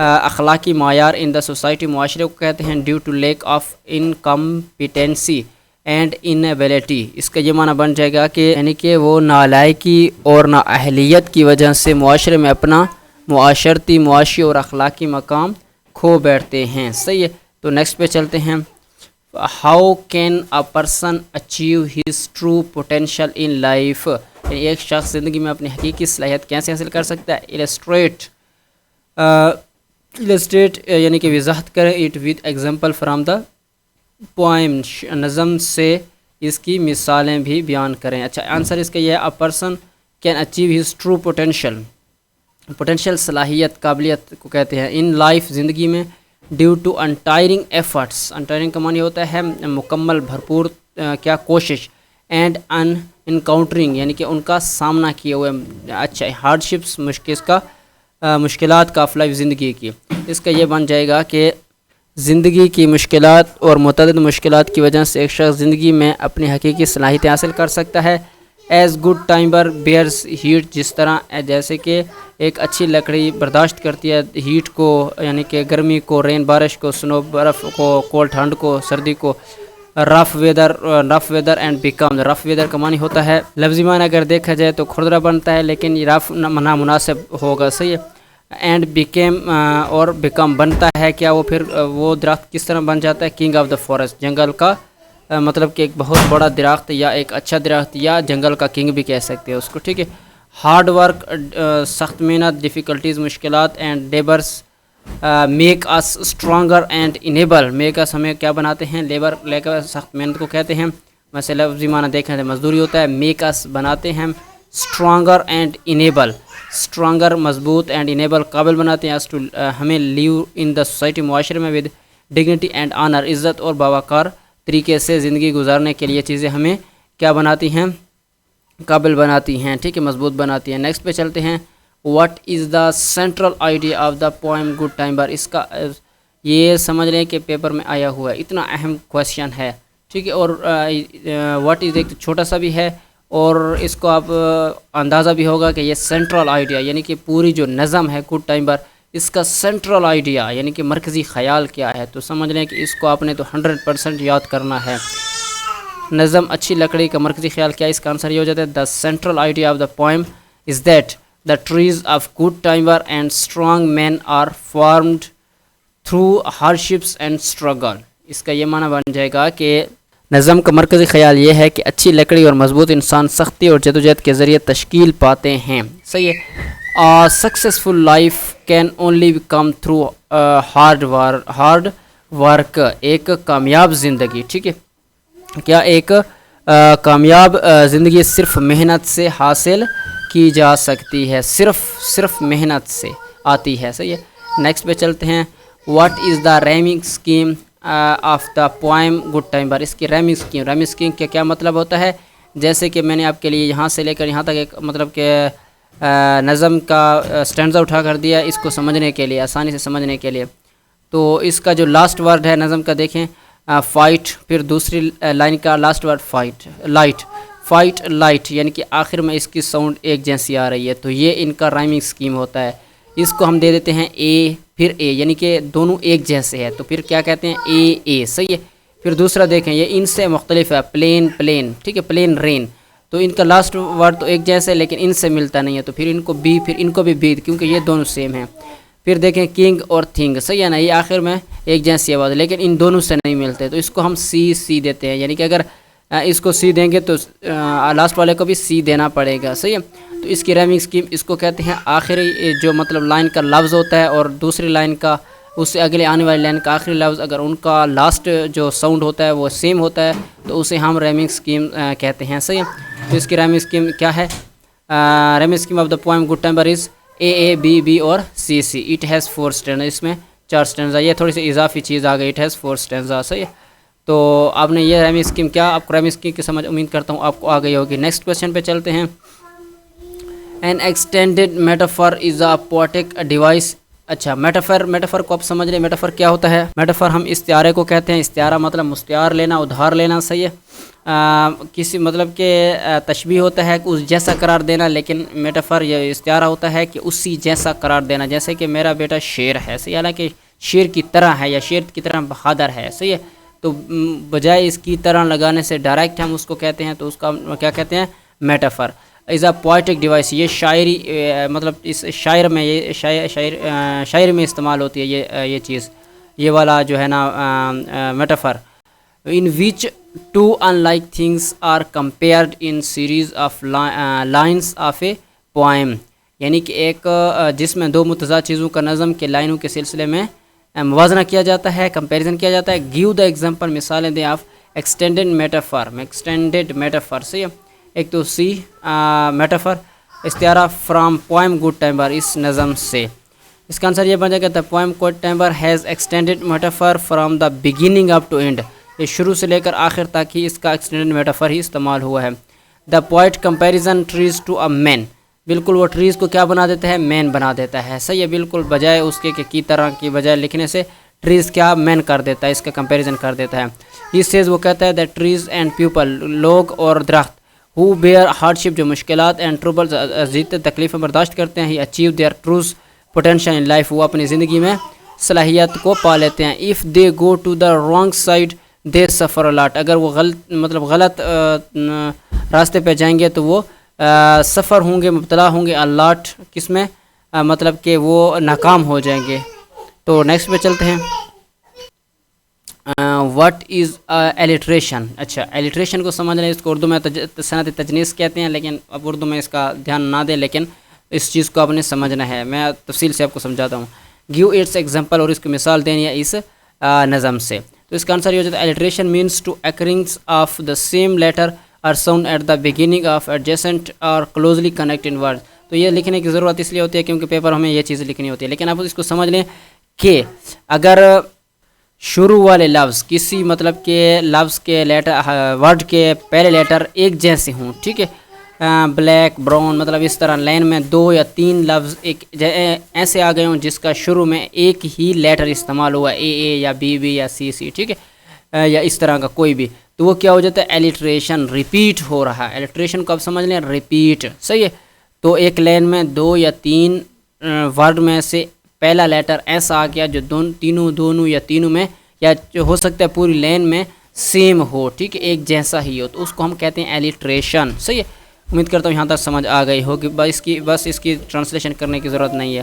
اخلاقی معیار ان the society معاشرے کو کہتے ہیں due to lack of incompetency and inability. اس کا یہ معنی بن جائے گا کہ یعنی کہ وہ نالائکی اور نااہلیت کی وجہ سے معاشرے میں اپنا معاشرتی معاشی اور اخلاقی مقام کھو بیٹھتے ہیں. صحیح ہے. تو نیکسٹ پہ چلتے ہیں. How can a person achieve his true potential in life. یعنی ایک شخص زندگی میں اپنی حقیقی صلاحیت کیسے حاصل کر سکتا ہے. السٹریٹ یعنی کہ وضاحت کرے it with example from the poem. نظم سے اس کی مثالیں بھی بیان کریں. اچھا آنسر اس کا یہ ہے a person can achieve his true potential. Potential صلاحیت قابلیت کو کہتے ہیں ان لائف زندگی میں ڈیو ٹو انٹائرنگ ایفرٹس. انٹائرنگ کا معنی ہوتا ہے مکمل بھرپور کیا کوشش اینڈ انکاؤنٹرنگ یعنی کہ ان کا سامنا کیے ہوئے اچھا ہارڈشپس مشکلات کا آف لائف زندگی کی. اس کا یہ بن جائے گا کہ زندگی کی مشکلات اور متعدد مشکلات کی وجہ سے ایک شخص زندگی میں اپنی حقیقی صلاحیتیں حاصل کر سکتا ہے. ایز گڈ ٹائمبر بیئرز ہیٹ جس طرح جیسے کہ ایک اچھی لکڑی برداشت کرتی ہے ہیٹ کو یعنی کہ گرمی کو رین بارش کو سنو برف کو کولڈ ٹھنڈ کو سردی کو. Rough weather and become. Rough weather کا معنی ہوتا ہے لفظی معنی اگر دیکھا جائے تو کھردرا بنتا ہے لیکن یہ رف نامناسب ہوگا. صحیح ہے. اینڈ بیکیم اور بیکم بنتا ہے کیا وہ پھر وہ درخت کس طرح بن جاتا ہے کنگ آف دا فارسٹ. جنگل کا مطلب کہ ایک بہت بڑا درخت یا ایک اچھا درخت یا جنگل کا کنگ بھی کہہ سکتے ہیں اس کو. ٹھیک ہے. ہارڈ ورک سخت محنت ڈیفیکلٹیز مشکلات and labours make us stronger and enable. Make us ہمیں کیا بناتے ہیں لیبر لے کر سخت محنت کو کہتے ہیں. ویسے لفظی معنی دیکھیں تو مزدوری ہوتا ہے. میک اس بناتے ہیں اسٹرانگر اینڈ انیبل. اسٹرانگر مضبوط اینڈ انیبل قابل بناتے ہیں اس ٹو ہمیں لیو ان دا سوسائٹی معاشرے میں ود ڈگنیٹی اینڈ آنر عزت اور باوقار طریقے سے زندگی گزارنے کے لیے چیزیں ہمیں کیا بناتی ہیں قابل بناتی ہیں. ٹھیک ہے مضبوط بناتی ہیں. نیکسٹ پہ چلتے ہیں. What is the central idea of the poem good timber. اس کا یہ سمجھ لیں کہ پیپر میں آیا ہوا ہے اتنا اہم کویشچن ہے. ٹھیک ہے. اور واٹ از ایک چھوٹا سا بھی ہے اور اس کو آپ اندازہ بھی ہوگا کہ یہ سینٹرل آئیڈیا یعنی کہ پوری جو نظم ہے گڈ ٹائمبر اس کا سینٹرل آئیڈیا یعنی کہ مرکزی خیال کیا ہے. تو سمجھ لیں کہ اس کو آپ نے تو 100% یاد کرنا ہے. نظم اچھی لکڑی کا مرکزی خیال کیا. اس کا آنسر یہ ہو جاتا ہے the central idea of the poem is that the trees of good timber and strong men are formed through hardships and struggle. اس کا یہ معنی بن جائے گا کہ نظم کا مرکزی خیال یہ ہے کہ اچھی لکڑی اور مضبوط انسان سختی اور جدوجہد کے ذریعے تشکیل پاتے ہیں. صحیح ہے. Successful life can only come through hard work. ایک کامیاب زندگی ٹھیک ہے کیا ایک کامیاب زندگی صرف محنت سے حاصل کی جا سکتی ہے. صرف محنت سے آتی ہے. صحیح ہے. نیکسٹ پہ چلتے ہیں. What is the rhyming scheme of the poem good timber. اس کی ریمنگ اسکیم کا کیا مطلب ہوتا ہے. جیسے کہ میں نے آپ کے لیے یہاں سے لے کر یہاں تک ایک مطلب کہ نظم کا اسٹینڈزا اٹھا کر دیا اس کو سمجھنے کے لیے آسانی سے سمجھنے کے لیے. تو اس کا جو لاسٹ ورڈ ہے نظم کا دیکھیں فائٹ پھر دوسری لائن کا لاسٹ ورڈ فائٹ لائٹ یعنی کہ آخر میں اس کی ساؤنڈ ایک جیسی آ رہی ہے. تو یہ ان کا رائمنگ اسکیم ہوتا ہے. اس کو ہم دے دیتے ہیں اے پھر اے یعنی کہ دونوں ایک جیسے ہے تو پھر کیا کہتے ہیں اے. صحیح ہے. پھر دوسرا دیکھیں یہ ان سے مختلف ہے پلین ٹھیک ہے پلین رین. تو ان کا لاسٹ ورڈ تو ایک جیسے لیکن ان سے ملتا نہیں ہے تو پھر ان کو بی پھر ان کو بھی بی کیونکہ یہ دونوں سیم ہیں. پھر دیکھیں کنگ اور تھنگ. صحیح ہے نا یہ آخر میں ایک جیسی آواز لیکن ان دونوں سے نہیں ملتے تو اس کو ہم سی دیتے ہیں یعنی کہ اگر اس کو سی دیں گے تو لاسٹ والے کو بھی سی دینا پڑے گا. صحیح ہے. تو اس کی ریمنگ اسکیم اس کو کہتے ہیں آخری جو مطلب لائن کا لفظ ہوتا ہے اور دوسری لائن کا اس سے اگلے آنے والی لائن کا آخری لفظ اگر ان کا لاسٹ جو ساؤنڈ ہوتا ہے وہ سیم ہوتا ہے تو اسے ہم ریمنگ اسکیم کہتے ہیں. صحیح ہے. تو اس کی ریمنگ اسکیم کیا ہے. Rhyming scheme of the poem good timber is A B B اور سی. It has 4 اسٹینڈا. اس میں 4 اسٹینڈا. یہ تھوڑی سی اضافی چیز آ گئی. It has 4 اسٹینڈا. صحیح ہے. تو آپ نے یہ ریمنگ اسکیم کیا آپ کو ریمنگ اسکیم کی سمجھ امید کرتا ہوں آپ کو آ گئی ہوگی. نیکسٹ کویشچن پہ چلتے ہیں. An extended metaphor is a poetic device اچھا میٹافر کو آپ سمجھ لیں میٹافر کیا ہوتا ہے. میٹافر ہم استعارے کو کہتے ہیں. استعارہ مطلب مستعار لینا, ادھار لینا, صحیح ہے. کسی مطلب کہ تشبیہ ہوتا ہے کہ اس جیسا قرار دینا, لیکن میٹافر یا استعارہ ہوتا ہے کہ اسی جیسا قرار دینا. جیسے کہ میرا بیٹا شیر ہے, صحیح, حالانکہ شیر کی طرح ہے یا شیر کی طرح بہادر ہے, صحیح ہے. تو بجائے اس کی طرح لگانے سے ڈائریکٹ ہم اس کو کہتے ہیں تو اس کا کیا کہتے ہیں, میٹافر. از اے پوئٹک ڈیوائس, یہ شاعری مطلب اس شاعر میں یہ شاعر میں استعمال ہوتی ہے یہ چیز, یہ والا جو ہے نا metaphor. In which two unlike things are compared in series of lines of a poem, یعنی کہ ایک جس میں دو متضاد چیزوں کا نظم کے لائنوں کے سلسلے میں موازنہ کیا جاتا ہے, کمپیریزن کیا جاتا ہے. گیو دا ایگزامپل, مثالیں دیں آپ. ایکسٹینڈڈ میٹافر, صحیح ہے. ایک تو سی میٹافر استعارہ فرام پوائم گڈ ٹائمبر, اس نظم سے. اس کا آنسر یہ بن جائے گا the poem good timber has extended metaphor from the beginning up to end, یہ شروع سے لے کر آخر تک ہی اس کا ایکسٹینڈڈ میٹافر ہی استعمال ہوا ہے. دا پوائٹ کمپیریزن ٹریز ٹو اے مین, بالکل وہ ٹریز کو کیا بنا دیتا ہے, مین بنا دیتا ہے, صحیح ہے. بالکل بجائے اس کے کی طرح کی بجائے لکھنے سے ٹریز کیا مین کر دیتا ہے, اس کا کمپیریزن کر دیتا ہے. یہ سیز وہ کہتا ہے دیٹ ٹریز اینڈ پیپل, لوگ اور درخت, ہو بیئر ہارڈشپ, جو مشکلات, اینڈ ٹربلز, اذیتیں تکلیفیں برداشت کرتے ہیں, he achieve their true potential in life, وہ اپنی زندگی میں صلاحیت کو پا لیتے ہیں. If they go to the wrong side they suffer a lot, اگر وہ غلط راستے پہ جائیں گے تو وہ سفر ہوں گے, مبتلا ہوں گے. الاٹ کس میں, مطلب کہ وہ ناکام ہو جائیں گے. تو نیکسٹ پہ چلتے ہیں. What is alliteration. اچھا, ایلیٹریشن کو سمجھ لیں. اس کو اردو میں صنعت تجنیس کہتے ہیں, لیکن اب اردو میں اس کا دھیان نہ دیں, لیکن اس چیز کو آپ نے سمجھنا ہے. میں تفصیل سے آپ کو سمجھاتا ہوں. گیو اٹس ایگزامپل, اور اس کو مثال دینی ہے اس نظم سے. تو اس کا آنسر یہ ہو جاتا ہے alliteration means two occurrings of the same letter or sound at the beginning of adjacent or closely connected word. تو یہ لکھنے کی ضرورت اس لیے ہوتی ہے کیونکہ پیپر ہمیں یہ چیز لکھنی ہوتی ہے. لیکن آپ اس کو سمجھ لیں کہ اگر شروع والے لفظ کسی مطلب کہ لفظ کے لیٹر ورڈ کے پہلے لیٹر ایک جیسے ہوں, ٹھیک ہے, بلیک, براؤن, مطلب اس طرح لائن میں 2 یا 3 لفظ ایک ایسے آ گئے ہوں جس کا شروع میں ایک ہی لیٹر استعمال ہوا, اے یا بی یا سی, ٹھیک ہے, یا اس طرح کا کوئی بھی, تو وہ کیا ہو جاتا ہے, ایلیٹریشن, ریپیٹ ہو رہا ہے. ایلیٹریشن کو آپ سمجھ لیں, ریپیٹ, صحیح ہے. تو ایک لائن میں 2 یا 3 ورڈ میں سے پہلا لیٹر ایسا آ گیا جو دونوں یا تینوں میں, یا جو ہو سکتا ہے پوری لائن میں سیم ہو, ٹھیک ہے, ایک جیسا ہی ہو, تو اس کو ہم کہتے ہیں ایلیٹریشن. صحیح ہے. امید کرتا ہوں یہاں تک سمجھ آ گئی ہوگی. بس اس کی ٹرانسلیشن کرنے کی ضرورت نہیں ہے.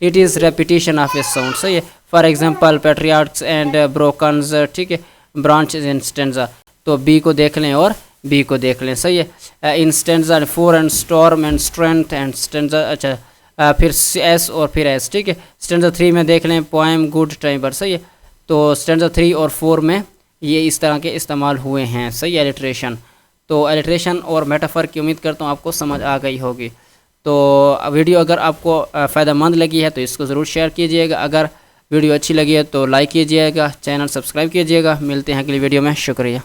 It is repetition of a sound, صحیح ہے. فار ایگزامپل پیٹریاٹس اینڈ بروکنز, ٹھیک ہے, برانچز ان اسٹینزا. تو بی کو دیکھ لیں اور بی کو دیکھ لیں, صحیح ہے. In stanza 4 and storm and strength and stanza, اچھا, پھر ایس اور پھر ایس, ٹھیک ہے. اسٹینزا 3 میں دیکھ لیں پوائم گڈ ٹائمبر, صحیح ہے. تو اسٹینزا 3 اور 4 میں یہ اس طرح کے استعمال ہوئے ہیں, صحیح, ایلیٹریشن. تو ایلیٹریشن اور میٹافر کی امید کرتا ہوں آپ کو سمجھ آ گئی ہوگی. تو ویڈیو اگر آپ کو فائدہ مند لگی ہے تو اس کو ضرور شیئر کیجیے گا. اگر ویڈیو اچھی لگی ہے تو لائک کیجیے گا, چینل سبسکرائب کیجیے گا. ملتے ہیں اگلی ویڈیو میں. شکریہ.